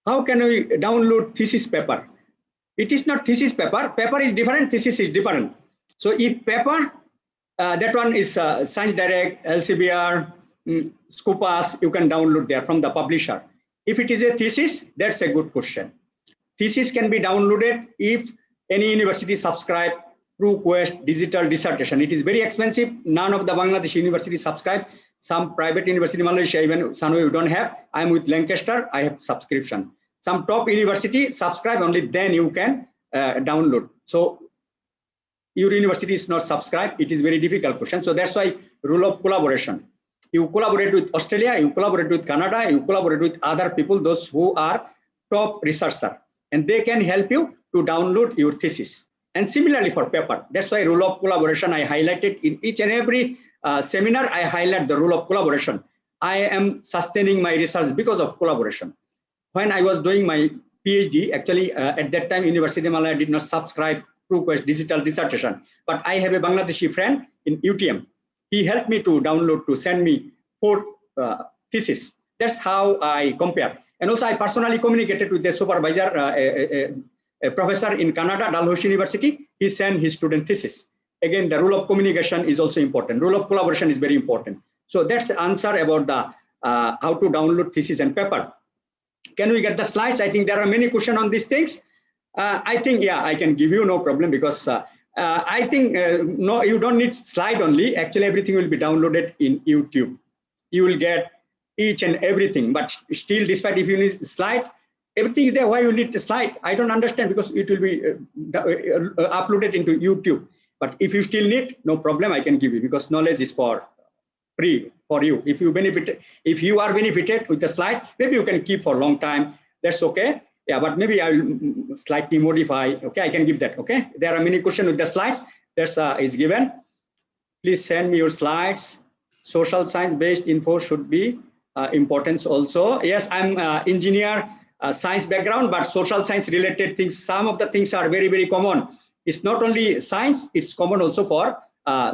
how can we download thesis paper? It is not thesis paper. Paper is different, thesis is different. So if paper, that one is Science Direct, Elsevier, Scopus, you can download there from the publisher. If it is a thesis, that's a good question. Thesis can be downloaded if any university subscribe ProQuest digital dissertation. It is very expensive. None of the Bangladesh universities subscribe. Some private university in Malaysia, even Sanofi, you don't have. I'm with Lancaster, I have subscription. Some top university subscribe, only then you can download. So your university is not subscribed, it is very difficult question. So that's why rule of collaboration. You collaborate with Australia, you collaborate with Canada, you collaborate with other people, those who are top researchers, and they can help you to download your thesis. And similarly for paper, that's why rule of collaboration I highlighted in each and every seminar. I highlight the rule of collaboration. I am sustaining my research because of collaboration. When I was doing my PhD, actually at that time, University of Malaya did not subscribe ProQuest digital dissertation, but I have a Bangladeshi friend in UTM. He helped me to download, to send me 4 theses. That's how I compare. And also I personally communicated with the supervisor, a professor in Canada, Dalhousie University. He sent his student thesis. Again, the rule of communication is also important. Rule of collaboration is very important. So that's the answer about the how to download thesis and paper. Can we get the slides? I think there are many questions on these things. I think, yeah, I can give you no problem, because I think, no, you don't need slide only. Actually, everything will be downloaded in YouTube. You will get each and everything, but still, despite if you need slide, everything is there. Why you need the slide? I don't understand, because it will be uploaded into YouTube. But if you still need, no problem, I can give you, because knowledge is for free for you. If you benefit, if you are benefited with the slide, maybe you can keep for a long time. That's okay. Yeah, but maybe I will slightly modify. Okay, I can give that. Okay, there are many questions with the slides. That's is given. Please send me your slides. Social science based info should be importance also. Yes, I'm engineer science background, but social science related things. Some of the things are very, very common. It's not only science, it's common also for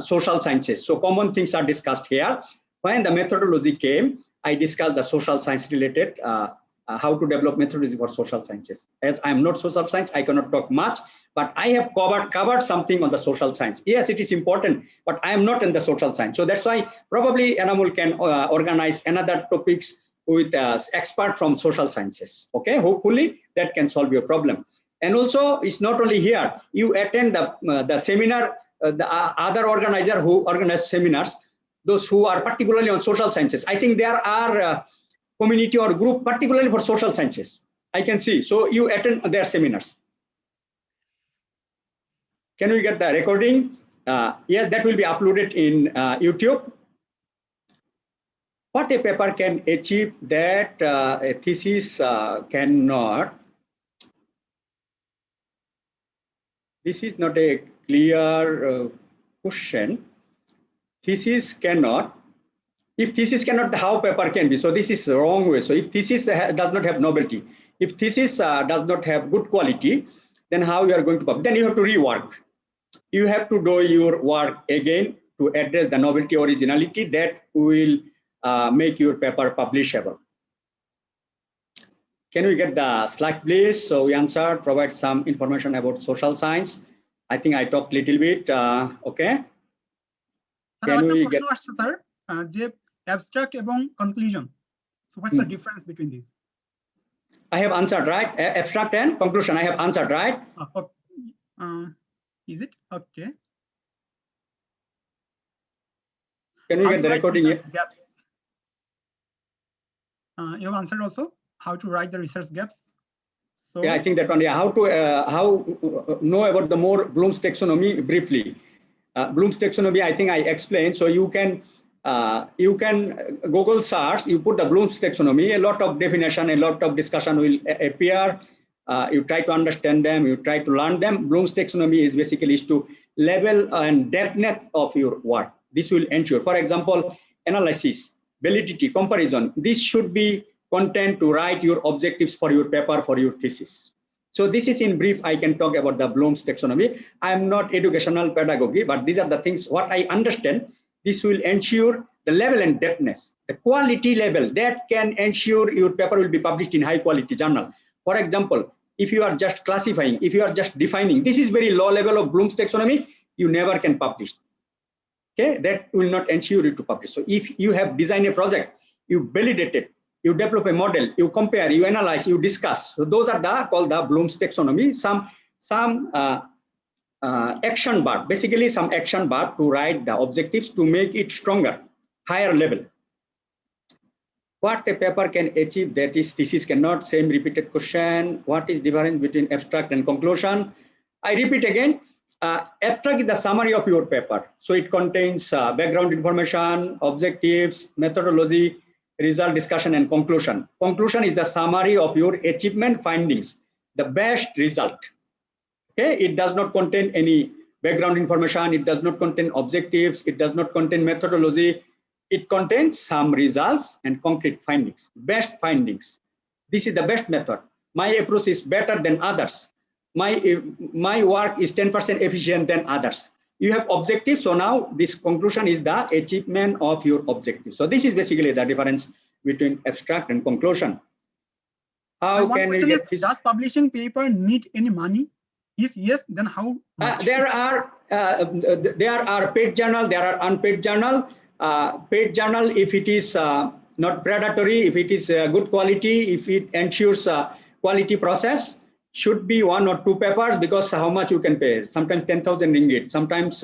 social sciences. So common things are discussed here. When the methodology came, I discussed the social science related, how to develop methodology for social sciences. As I'm not social science, I cannot talk much, but I have covered something on the social science. Yes, it is important, but I am not in the social science. So that's why probably Enamul can organize another topics with expert from social sciences. Okay, hopefully that can solve your problem. And also, it's not only here. You attend the seminar, the other organizer who organize seminars, those who are particularly on social sciences. I think there are community or group particularly for social sciences. I can see. So you attend their seminars. Can we get the recording? Yes, that will be uploaded in YouTube. What a paper can achieve that a thesis cannot? This is not a clear question. Thesis cannot. If thesis cannot, how paper can be? So this is the wrong way. So if thesis does not have novelty, if thesis does not have good quality, then how you are going to publish? Then you have to rework. You have to do your work again to address the novelty, originality that will make your paper publishable. Can we get the slide, please? So we answer, provide some information about social science. I think I talked a little bit. Okay. Can we get? Sir, abstract and conclusion. So what's the difference between these? I have answered, right? Abstract and conclusion. I have answered, right? Is it okay? Can we get the recording? Gaps? You have answered also how to write the research gaps. So yeah, I think that one. Yeah, how to know about the more Bloom's taxonomy briefly. Bloom's taxonomy, I think I explained. So you can Google search. You put the Bloom's taxonomy. A lot of definition, a lot of discussion will appear. You try to understand them. You try to learn them. Bloom's taxonomy is basically to level and depthness of your work. This will ensure, for example, analysis, validity, comparison. This should be content to write your objectives for your paper, for your thesis. So this is in brief, I can talk about the Bloom's taxonomy. I am not educational pedagogy, but these are the things what I understand. This will ensure the level and depthness, the quality level that can ensure your paper will be published in high quality journal. For example, if you are just classifying, if you are just defining, this is very low level of Bloom's taxonomy, you never can publish. Okay, that will not ensure you to publish. So if you have designed a project, you validate it, you develop a model, you compare, you analyze, you discuss. So those are called the Bloom's taxonomy. Some action bar, basically some action bar to write the objectives to make it stronger, higher level. What a paper can achieve that is thesis cannot, same repeated question. What is difference between abstract and conclusion? I repeat again, abstract is the summary of your paper. So it contains background information, objectives, methodology, result, discussion, and conclusion. Conclusion is the summary of your achievement findings, the best result. Okay, it does not contain any background information, it does not contain objectives, it does not contain methodology. It contains some results and concrete findings, best findings. This is the best method. My approach is better than others. My work is 10% efficient than others. You have objectives, so now this conclusion is the achievement of your objective. So this is basically the difference between abstract and conclusion. How can we get this? Does publishing paper need any money? If yes, then how much? There are paid journal, there are unpaid journal. Paid journal, if it is not predatory, if it is good quality, if it ensures quality process, should be 1 or 2 papers, because how much you can pay, sometimes 10,000 ringgit, sometimes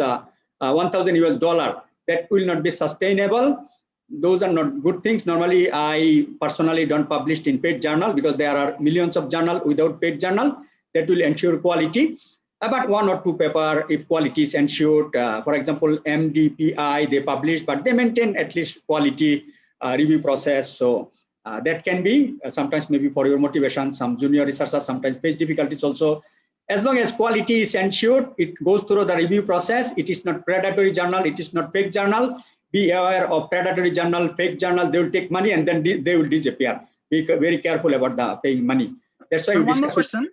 1,000 US dollar, that will not be sustainable. Those are not good things. Normally, I personally don't publish in paid journal because there are millions of journal without paid journal that will ensure quality. About 1 or 2 paper, if quality is ensured, for example, MDPI, they publish, but they maintain at least quality review process. So that can be sometimes maybe for your motivation, some junior researchers sometimes face difficulties also. As long as quality is ensured, it goes through the review process. It is not predatory journal, it is not fake journal. Be aware of predatory journal, fake journal, they will take money and then they will disappear. Be very careful about the paying money. That's why. So one more question.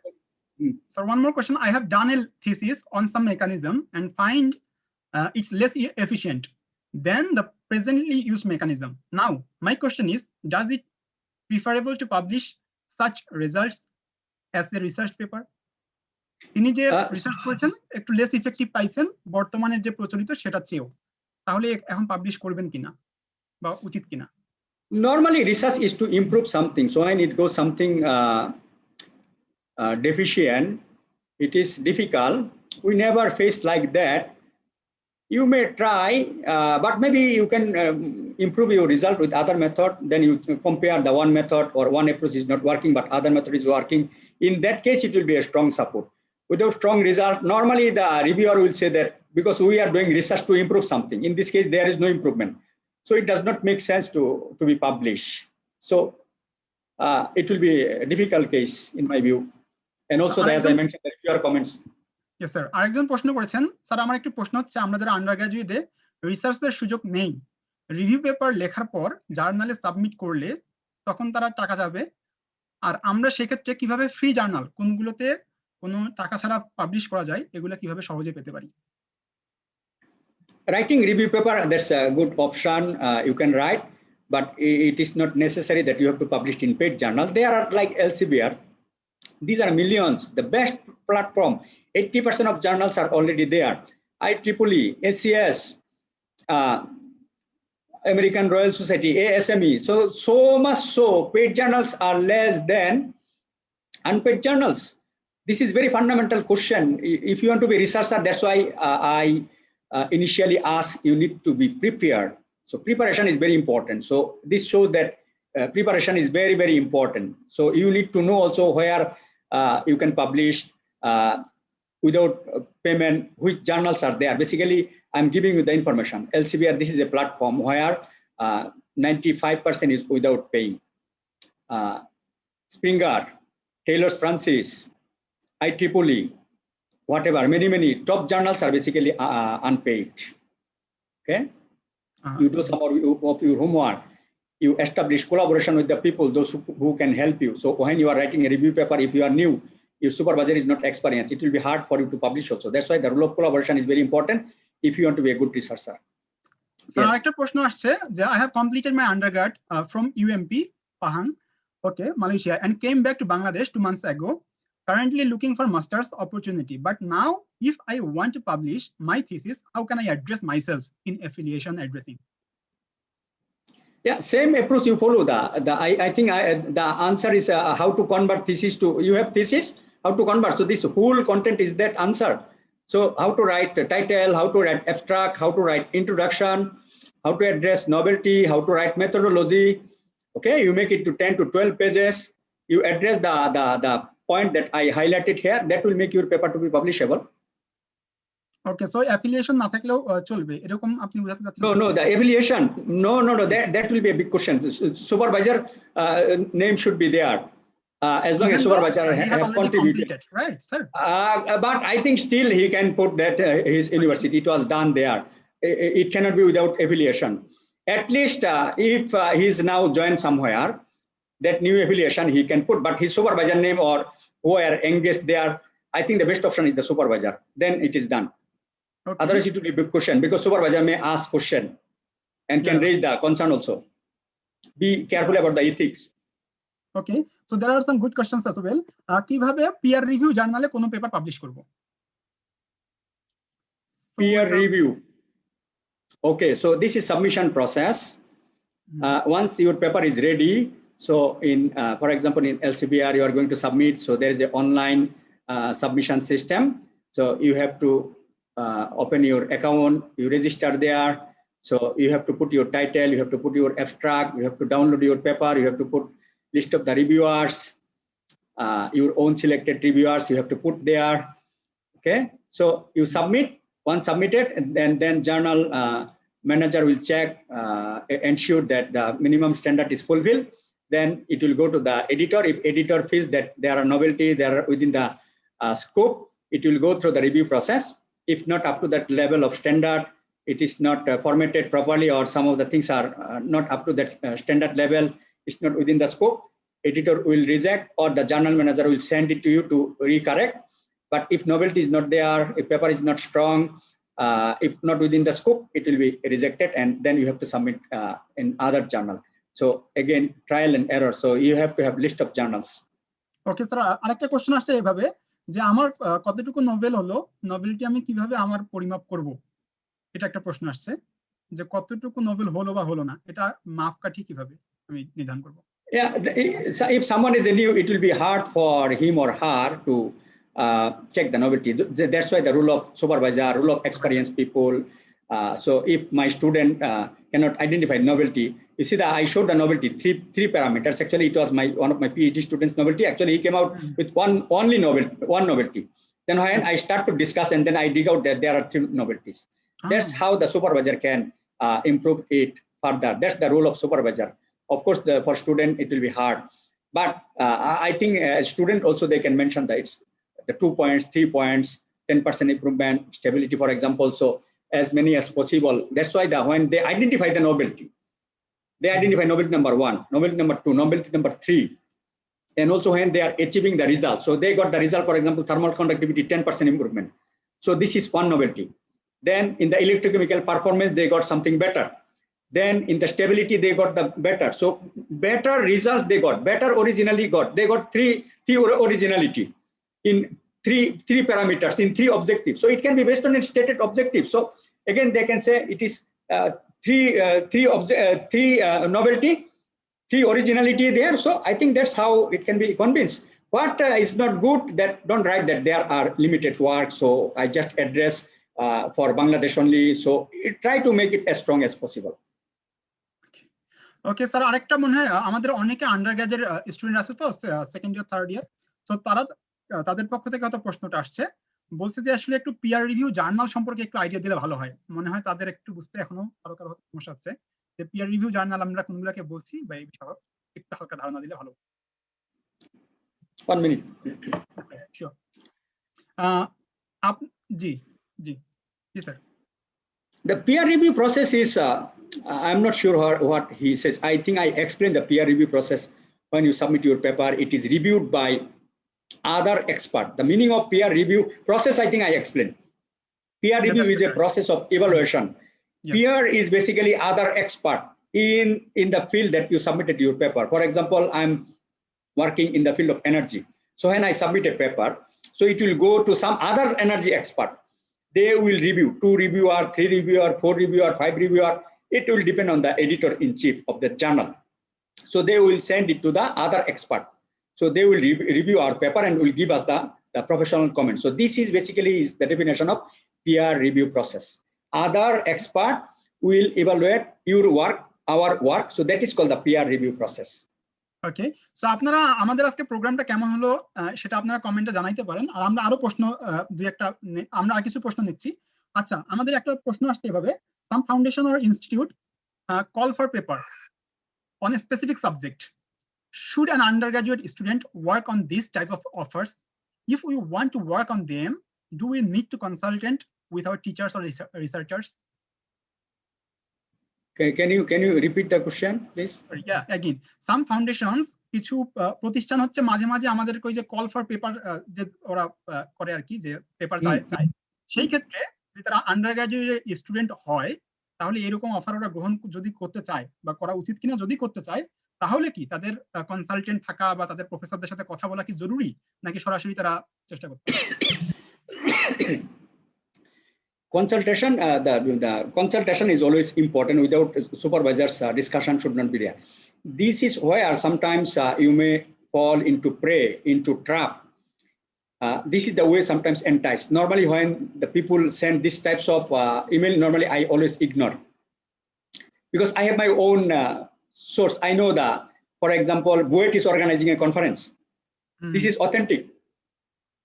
So one more question. I have done a thesis on some mechanism and find it's less efficient than the presently used mechanism. Now, my question is, does it preferable to publish such results as a research paper? তিনি যে research করেছেন একটু less effective পাইছেন বর্তমানে যে প্রচলিত সেটা চেয়েও, তাহলে এখন পাবলিশ করবেন কিনা বা উচিত কিনা? Normally research is to improve something, so when it goes something deficient, it is difficult. We never faced like that. You may try, but maybe you can improve your result with other method. Then you compare the one method or one approach is not working, but other method is working. In that case, it will be a strong support. Without strong result, normally the reviewer will say that because we are doing research to improve something. In this case, there is no improvement. So it does not make sense to be published. So it will be a difficult case in my view. And also, as I mentioned, the reviewer comments. Yes, sir. আরেকজন প্রশ্ন করেছেন, sir আমার একটু প্রশ্ন হচ্ছে, আমরা যারা under গ্রাজুয়েটে রিসার্চের সুযোগ নেই, রিভিউ পেপার লেখার পর জার্নালে সাবমিট করলে তখন তারা টাকা যাবে, আর আমরা সেক্ষেত্রে কিভাবে ফ্রি জার্নাল কোনগুলোতে কোনো টাকা ছাড়া পাবলিশ করা যায় এগুলো কিভাবে সহজে পেতে পারি? Writing review paper, that's a good option. You can write, but it is not necessary that you have to publish in paid journal. They are like Elsevier. These are millions. The best platform. 80% of journals are already there. IEEE, SCS, American Royal Society, ASME. So much so, paid journals are less than unpaid journals. This is very fundamental question. If you want to be a researcher, that's why I initially asked, you need to be prepared. So preparation is very important. So this shows that preparation is very, very important. So you need to know also where you can publish without payment, which journals are there. Basically, I'm giving you the information. Elsevier, this is a platform where 95% is without paying. Springer, Taylor Francis, IEEE, whatever, many top journals are basically unpaid. Okay, you do some of your homework. You establish collaboration with the people, those who can help you. So when you are writing a review paper, if you are new, your supervisor is not experienced, it will be hard for you to publish also. That's why the role of collaboration is very important if you want to be a good researcher. Sir Yes. আরেকটা প্রশ্ন আসছে যে I have completed my undergrad from UMP Pahang, okay, Malaysia, and came back to Bangladesh 2 months ago. Currently looking for master's opportunity, but now if I want to publish my thesis, how can I address myself in affiliation addressing? Yeah, same approach you follow. I think the answer is how to convert thesis to, you have thesis, how to convert. So this whole content is that answer. So how to write the title, how to write abstract, how to write introduction, how to address novelty, how to write methodology. Okay, you make it to 10 to 12 pages. You address the point that I highlighted here. That will make your paper to be publishable. Okay, so affiliation না থাকলেও চলবে এরকম আপনি বোঝাতে চাচ্ছেন? No, the affiliation. No. That will be a big question. Supervisor name should be there. As long as supervisor has contributed, right, sir? But I think still he can put that his university, it was done there. It cannot be without affiliation. At least if he's now joined somewhere, that new affiliation he can put, but his supervisor name or who are engaged there, I think the best option is the supervisor. Then it is done. Okay. Otherwise it will be a big question, because supervisor may ask question and can raise the concern also. Be careful about the ethics. Okay, so there are some good questions as well. কিভাবে peer review জার্নালে কোনো paper publish করব? Peer review. Okay, so this is submission process. Once your paper is ready, so in for example in LCBR you are going to submit, so there is an online submission system. So you have to open your account, you register there. So you have to put your title, you have to put your abstract, you have to download your paper, you have to put list of the reviewers, your own selected reviewers, you have to put there. Okay, so you submit. Once submitted, and then journal manager will check, ensure that the minimum standard is fulfilled. Then it will go to the editor. If editor feels that there are novelty, they are within the scope, it will go through the review process. If not up to that level of standard, it is not formatted properly, or some of the things are not up to that standard level, it's not within the scope, editor will reject, or the journal manager will send it to you to recorrect. But if novelty is not there, if paper is not strong, if not within the scope, it will be rejected, and then you have to submit in other journal. So again, trial and error. So you have to have list of journals. Okay, sir. আরেকটা question আসছে এইভাবে যে আমার কতটুকু novel হলো, নভেলটি আমি কিভাবে আমার পরিমাপ করব, এটা একটা প্রশ্ন আসছে যে কতটুকু নভেল হলো বা হলো না, এটা মাপকাঠি কিভাবে আমি নির্ধারণ করব? Yeah, if someone is new, it will be hard for him or her to check the novelty. That's why the rule of supervisor, rule of experienced people. So if my student cannot identify novelty, you see that I showed the novelty, three parameters. Actually, it was one of my PhD students' novelty. Actually, he came out with one novelty. Then when I start to discuss, and then I dig out that there are 3 novelties. That's how the supervisor can improve it further. That's the role of supervisor. Of course, for student it will be hard, but I think as student also they can mention that it's the 2 points, 3 points, 10% improvement, stability, for example. So as many as possible. That's why when they identify the novelty, they identify novelty number 1, novelty number 2, novelty number 3, and also when they are achieving the result. So they got the result, for example, thermal conductivity 10% improvement. So this is one novelty. Then in the electrochemical performance they got something better. Then in the stability they got the better. So better result they got, better originally got. They got three originality in three parameters, in 3 objectives. So it can be based on a stated objective. So again they can say it is three novelty, 3 originality there. So I think that's how it can be convinced. What is not good, that don't write that there are limited work, so I just address for Bangladesh only. So try to make it as strong as possible. Okay sir, আরেকটা মনে হয় আমাদের অনেকে আন্ডারগ্র্যাজের student আছে তো, second year third year, so তাদের পক্ষ থেকে হয়তো প্রশ্নটা আসছে, বলছে যে আসলে একটু পিয়ার রিভিউ জার্নাল সম্পর্কে একটু আইডিয়া দিলে ভালো হয়। মনে হয় তাদের একটু বুঝতে এখনো কারো সমস্যা হচ্ছে যে পিয়ার রিভিউ জার্নাল আমরা কোনগুলোকে বলছি, বা এই বিষয়ে একটু হালকা ধারণা দিলে ভালো। 1 minute. Sure. G sir. The peer review process is, I'm not sure what he says. I think I explained the peer review process. When you submit your paper, it is reviewed by other expert. The meaning of peer review process, I think I explained. Peer review is a process of evaluation. Yeah. Peer is basically other expert in the field that you submitted your paper. For example, I'm working in the field of energy. So when I submit a paper, so it will go to some other energy expert. They will review, 2 reviewer, 3 reviewer, 4 reviewer, 5 reviewer. It will depend on the editor-in-chief of the journal. So they will send it to the other expert. So they will review our paper and will give us the professional comment. So this is basically is the definition of peer review process. Other expert will evaluate your work, our work. So that is called the peer review process. Okay, so আপনারা আমাদের আজকে প্রোগ্রামটা কেমন হলো সেটা আপনারা কমেন্টে জানাইতে পারেন। আর আমরা আরো প্রশ্ন আমরা আর কিছু প্রশ্ন নিচ্ছি। আচ্ছা, আমাদের একটা প্রশ্ন আসছে এভাবে, some foundation or institute call for paper on a specific subject. Should an undergraduate student work on this type of offers? If we want to work on them, do we need to consult with our teachers or researchers? Can you repeat the question, please? Yeah, again, some foundations কিছু প্রতিষ্ঠান হচ্ছে মাঝে মাঝে আমাদেরকে ওই যে call for paper যে ওরা করে আর কি, যে পেপার চায়, সেই ক্ষেত্রে যদি তারা আন্ডারগ্রাজুয়েট স্টুডেন্ট হয় তাহলে এরকম অফার ওরা গ্রহণ যদি করতে চায় বা করা উচিত কিনা, যদি করতে চায় তাহলে কি তাদের কনসালটেন্ট থাকা বা তাদের প্রফেসরদের সাথে কথা বলা কি জরুরি, নাকি সরাসরি তারা চেষ্টা করতে? Consultation, the consultation is always important. Without supervisors, discussion should not be there. This is where sometimes you may fall into trap. This is the way sometimes enticed. Normally, when the people send these types of email, normally I always ignore, because I have my own source. I know that, for example, BUET is organizing a conference. This is authentic.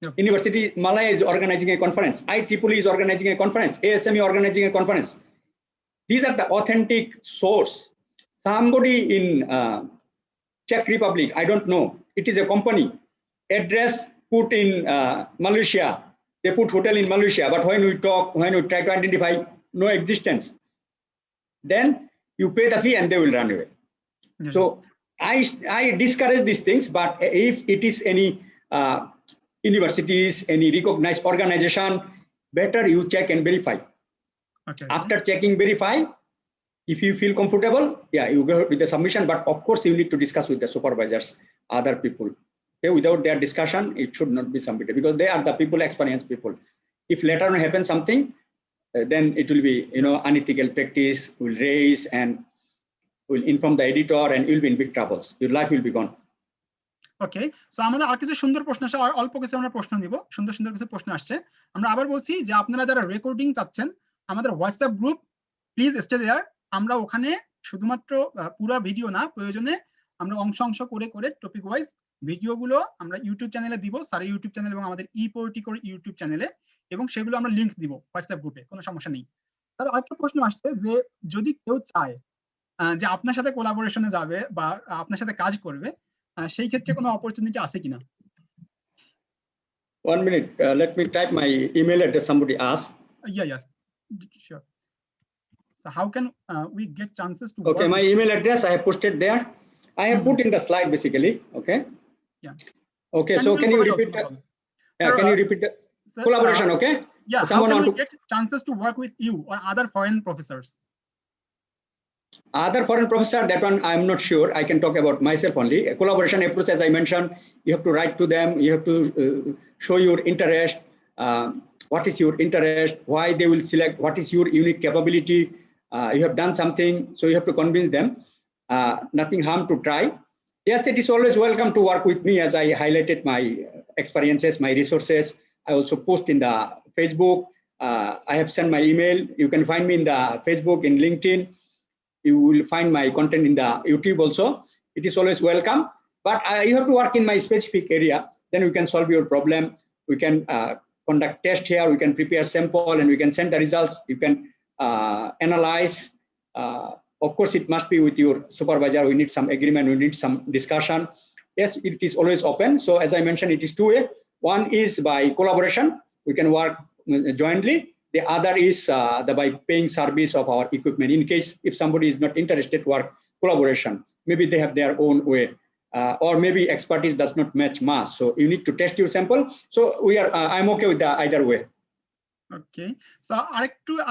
Yep. University Malaya is organizing a conference. IEEE is organizing a conference. ASME organizing a conference. These are the authentic source. Somebody in Czech Republic, I don't know. It is a company. Address put in Malaysia. They put hotel in Malaysia, but when we try to identify, no existence. Then you pay the fee and they will run away. Yes. So I discourage these things, but if it is any universities, any recognized organization, better you check and verify. Okay. After checking, verify. If you feel comfortable, yeah, you go with the submission, but of course you need to discuss with the supervisors, other people. Okay, without their discussion, it should not be submitted, because they are the people, experienced people. If later on happens something, then it will be, unethical practice will raise and will inform the editor, and you'll be in big troubles. Your life will be gone. Okay, so আমাদের আর কিছু সুন্দর প্রশ্ন আসছে, অল্প কিছু আমরা প্রশ্ন নিব, সুন্দর সুন্দর কিছু প্রশ্ন আসছে। আমরা আবার বলছি যে আপনারা যারা রেকর্ডিং চাচ্ছেন, আমাদের WhatsApp group please stay there. আমরা ওখানে শুধুমাত্র পুরো ভিডিও না, প্রয়োজনে আমরা অংশ করে টপিক ওয়াইজ ভিডিওগুলো আমরা ইউটিউব চ্যানেলে দিব, স্যারের ইউটিউব চ্যানেল এবং আমাদের ইপোর্টিকোর ইউটিউব চ্যানেলে, এবং সেগুলো আমরা লিংক দিব হোয়াটসঅ্যাপ গ্রুপে, কোনো সমস্যা নেই। তার আরেকটা প্রশ্ন আসছে যে যদি কেউ চায় যে আপনার সাথে কোলাবোরেশনে যাবে বা আপনার সাথে কাজ করবে, সেই ক্ষেত্রে কোনো অপরচুনিটি আছে কিনা? 1 minute, let me type my email address somebody asked. Yes, sure. So how can we get chances to okay, my email address I have posted there. I have put in the slide basically. Okay. Yeah. Okay, so can you repeat that? Yeah, can you repeat the collaboration? Okay. Yeah, so how can we get chances to work with you or other foreign professors? Other foreign professor, that one I'm not sure. I can talk about myself only. A collaboration approach, as I mentioned, you have to write to them, you have to show your interest, what is your interest, why they will select, what is your unique capability. You have done something, so you have to convince them. Nothing harm to try. Yes, it is always welcome to work with me, as I highlighted my experiences, my resources. I also post in the Facebook. I have sent my email. You can find me in the Facebook, in LinkedIn. You will find my content in the YouTube also. It is always welcome, but you have to work in my specific area. Then we can solve your problem. We can conduct test here. We can prepare sample and we can send the results. You can analyze. Of course, it must be with your supervisor. We need some agreement. We need some discussion. Yes, it is always open. So as I mentioned, it is two-way. One is by collaboration. We can work jointly. The other is by paying service of our equipment. In case if somebody is not interested, work collaboration. Maybe they have their own way, or maybe expertise does not match mass. So you need to test your sample. So I'm okay with either way. Okay, so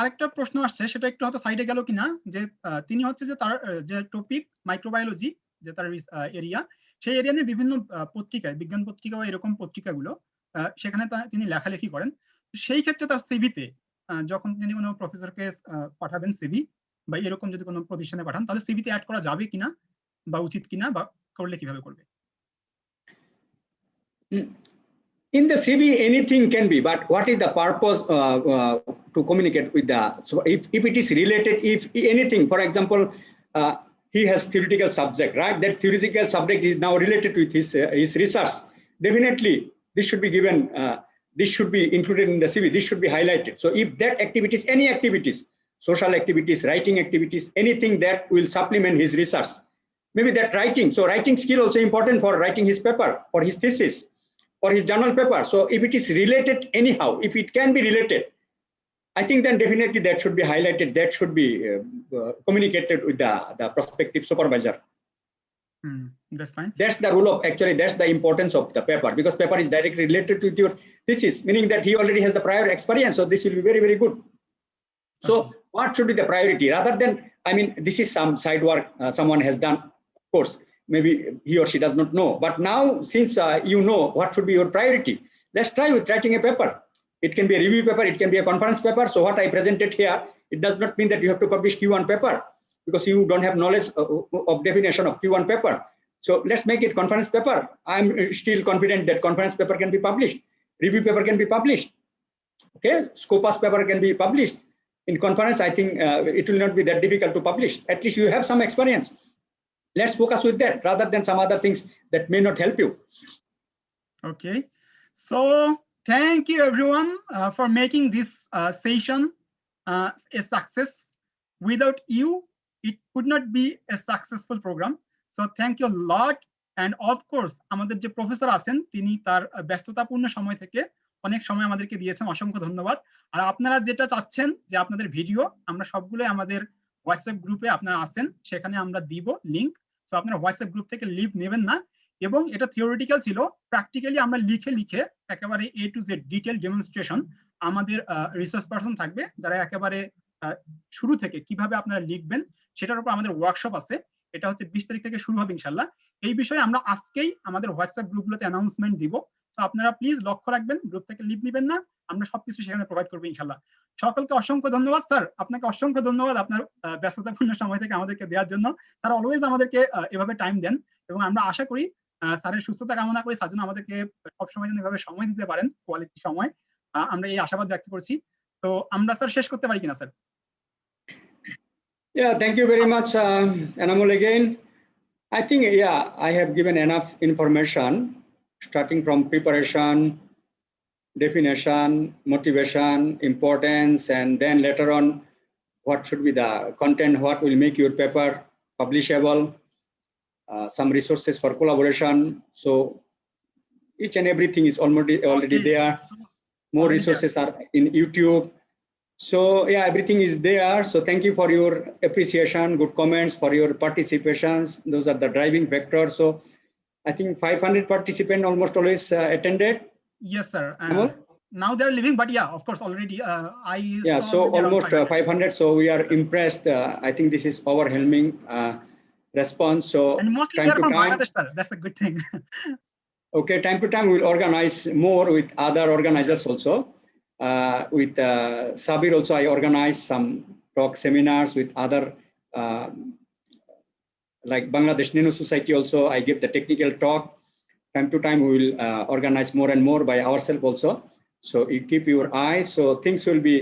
আরেকটা প্রশ্ন আসছে, সেটা একটু হয়তো সাইডে গেল কিনা, যে তিনি হচ্ছে যে তার যে টপিক মাইক্রোবায়োলজি, যে তার এরিয়া, সেই এরিয়া নিয়ে বিভিন্ন পত্রিকায়, বিজ্ঞান পত্রিকা বা এরকম পত্রিকাগুলো, সেখানে তিনি লেখালেখি করেন। সেই ক্ষেত্রে তার সিভিতে যখন তিনি কোনো প্রফেসরকে পাঠাবেন সিভি, বা এরকম যদি কোনো প্রতিষ্ঠানে পাঠান, তাহলে সিভিতে অ্যাড করা যাবে কিনা বা উচিত কিনা, বা করলে কিভাবে করবে? In the CV, anything can be, but what is the purpose to communicate with the? So if it is related, if anything, for example, he has theoretical subject, right? That theoretical subject is now related with his research. Definitely, this should be given. This should be included in the CV. This should be highlighted. So if that activities, any activities, social activities, writing activities, anything that will supplement his research, maybe that writing. So writing skill also important for writing his paper or his thesis or his journal paper. So if it is related anyhow, if it can be related, I think then definitely that should be highlighted, that should be communicated with the prospective supervisor. That's fine. That's the rule of, actually, that's the importance of the paper, because paper is directly related to your thesis, meaning that he already has the prior experience. So this will be very, very good. So what should be the priority rather than, I mean, this is some side work someone has done, of course. Maybe he or she does not know, but now since you know what should be your priority, let's try with writing a paper. It can be a review paper, it can be a conference paper. So what I presented here, it does not mean that you have to publish Q1 paper because you don't have knowledge of definition of Q1 paper. So let's make it conference paper. I'm still confident that conference paper can be published, review paper can be published, okay, Scopus paper can be published. In conference, I think it will not be that difficult to publish. At least you have some experience. Let's focus with that rather than some other things that may not help you. Okay, so thank you everyone for making this session a success. Without you, it could not be a successful program. So thank you a lot. And of course, আমাদের যে professor আছেন, তিনি তার ব্যস্ততাপূর্ণ সময় থেকে অনেক সময় আমাদেরকে দিয়েছেন, অসংখ্য ধন্যবাদ। আর আপনারা যেটা চাচ্ছেন যে আপনাদের ভিডিও আমরা সবগুলো আমাদের হোয়াটসঅ্যাপ গ্রুপে আপনারা আছেন, সেখানে আমরা দিব লিংক। সো আপনারা হোয়াটসঅ্যাপ গ্রুপ থেকে লিভ নেবেন না। এবং এটা থিওরিটিক্যাল ছিল, প্র্যাকটিক্যালি আমরা লিখে লিখে একেবারে A to Z detail demonstration আমাদের রিসোর্স পারসন থাকবে, যারা একেবারে শুরু থেকে কিভাবে আপনারা লিখবেন সেটার উপর আমাদের ওয়ার্কশপ আছে। এটা হচ্ছে 20 তারিখ থেকে শুরু হবে ইনশাআল্লাহ। এই বিষয়ে আমরা আজকেই আমাদের হোয়াটসঅ্যাপ গ্রুপগুলোতে অ্যানাউন্সমেন্ট দিব। তো আপনারা প্লিজ লক্ষ্য রাখবেন, গ্রুপ থেকে লিভ নেবেন না, আমরা সবকিছু সেখানে প্রোভাইড করবো ইনশাআল্লাহ। সকলকে অসংখ্য ধন্যবাদ স্যার, আপনাকে অসংখ্য ধন্যবাদ আপনার ব্যস্ততাপূর্ণ সময় থেকে আমাদেরকে দেওয়ার জন্য। স্যার অলওয়েজ আমাদেরকে এভাবে টাইম দেন এবং আমরা আশা করি স্যারের সুস্থতা কামনা করি, স্যার যেন আমাদেরকে সবসময় যেন এভাবে সময় দিতে পারেন, কোয়ালিটি সময়, আমরা এই আশাবাদ ব্যক্ত করছি। তো আমরা স্যার শেষ করতে পারি কিনা sir? Yeah, thank you very much, Anamol again. I think, yeah, I have given enough information, starting from preparation, definition, motivation, importance, and then later on, what should be the content, what will make your paper publishable, some resources for collaboration. So each and everything is already there. More resources are in YouTube. So yeah, everything is there. So thank you for your appreciation, good comments, for your participations. Those are the driving factors. So I think 500 participants almost always attended. Yes, sir. Now they're leaving, but yeah, of course, already yeah, so almost 500. So we are impressed. I think this is overwhelming response. So and mostly they're from Bangladesh, sir. That's a good thing. Okay, time to time we'll organize more with other organizers also. With Sabir also, I organize some talk seminars with other, like Bangladesh Nano Society also, I give the technical talk. Time to time we will organize more and more by ourselves also. So you keep your eye. So things will be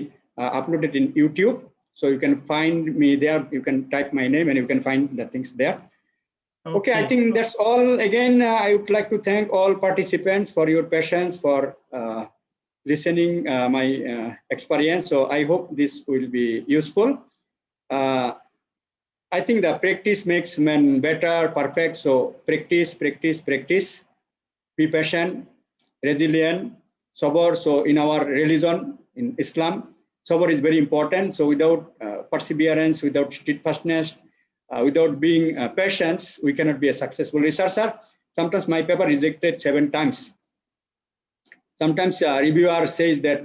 uploaded in YouTube. So you can find me there. You can type my name and you can find the things there. Okay, I think that's all. Again, I would like to thank all participants for your patience, for listening my experience. So I hope this will be useful. I think the practice makes man better, perfect. So practice, practice, practice. Be patient, resilient, sober. So in our religion, in Islam, sober is very important. So without perseverance, without steadfastness, without being patient, we cannot be a successful researcher. Sometimes my paper rejected 7 times. Sometimes a reviewer says that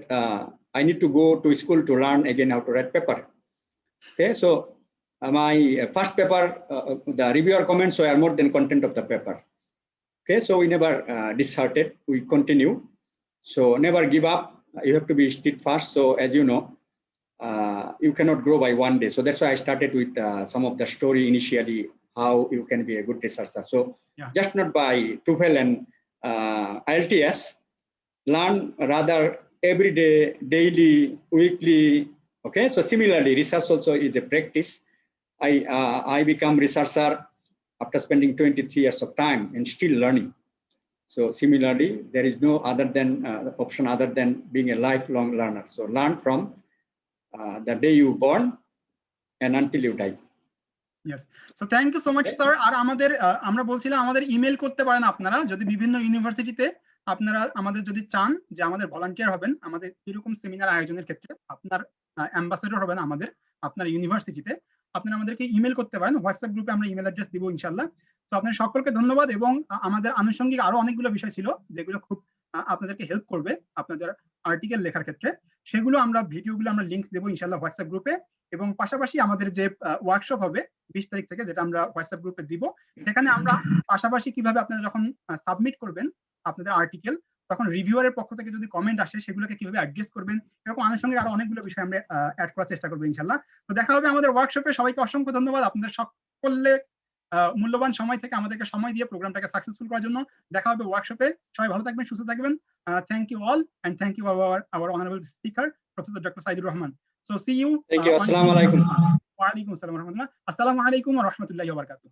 I need to go to school to learn again how to write paper. Okay, so my first paper, the reviewer comments were more than content of the paper. Okay, so we never disheartened, we continue. So never give up, you have to be steadfast. So as you know, you cannot grow by one day. So that's why I started with some of the story initially, how you can be a good researcher. So just not by TOEFL and IELTS, learn rather every day, daily, weekly. Okay, so similarly, research also is a practice. I become researcher after spending 23 years of time and still learning. So similarly, there is no other than option other than being a lifelong learner. So learn from the day you born and until you die. Yes, so thank you so much, sir. আর আমাদের আমরা বলছিলাম আমাদের email করতে পারেন আপনারা যদি বিভিন্ন ইউনিভার্সিটিতে আপনারা আমাদের যদি চান যে আমাদের ভলান্টিয়ার হবেন আমাদের এরকম সেমিনার আয়োজনের ক্ষেত্রে আপনার অ্যাম্বাসেডর হবেন আমাদের আপনার ইউনিভার্সিটিতে আপনারা আমাদেরকে ইমেল করতে পারেন হোয়াটসঅ্যাপ গ্রুপে আমরা ইমেল অ্যাড্রেস দিব ইনশাআল্লাহ। তো আপনাদের সকলকে ধন্যবাদ এবং আমাদের আনুষঙ্গিক আরো অনেকগুলো বিষয় ছিল যেগুলো খুব আপনাদেরকে হেল্প করবে আপনাদের আর্টিকেল লেখার ক্ষেত্রে, সেগুলো আমরা ভিডিওগুলো আমরা লিংক দেবো ইনশাআল্লাহ হোয়াটসঅ্যাপ গ্রুপে। এবং পাশাপাশি আমাদের যে ওয়ার্কশপ হবে 20 তারিখ থেকে যেটা আমরা হোয়াটসঅ্যাপ গ্রুপে দিব, সেখানে আমরা পাশাপাশি কিভাবে আপনারা যখন সাবমিট করবেন আপনাদের আর্টিকেল তখন রিভিউয়ারের পক্ষ থেকে যদি কমেন্ট আসে সেগুলোকে কিভাবে অ্যাড্রেস করবেন এরকম আনুষঙ্গিক আরো অনেকগুলো বিষয় আমরা অ্যাড করার চেষ্টা করবো ইনশাআল্লাহ। তো দেখা হবে আমাদের ওয়ার্কশপে। সবাইকে অসংখ্য ধন্যবাদ আপনাদের সকলের মূল্যবান সময় থেকে আমাদেরকে সময় দিয়ে প্রোগ্রামটাকে সাকসেসফুল করার জন্য। দেখা হবে ওয়ার্কশপে। সবাই ভালো থাকবেন, সুস্থ থাকবেন। Thank you all and thank you our honourable speaker professor doctor Saidur Rahman. So see you. Thank you. Assalamu alaikum. Wa alaikum assalam wa rahmatullah. Assalamu alaikum wa rahmatullahi wa barakatuh.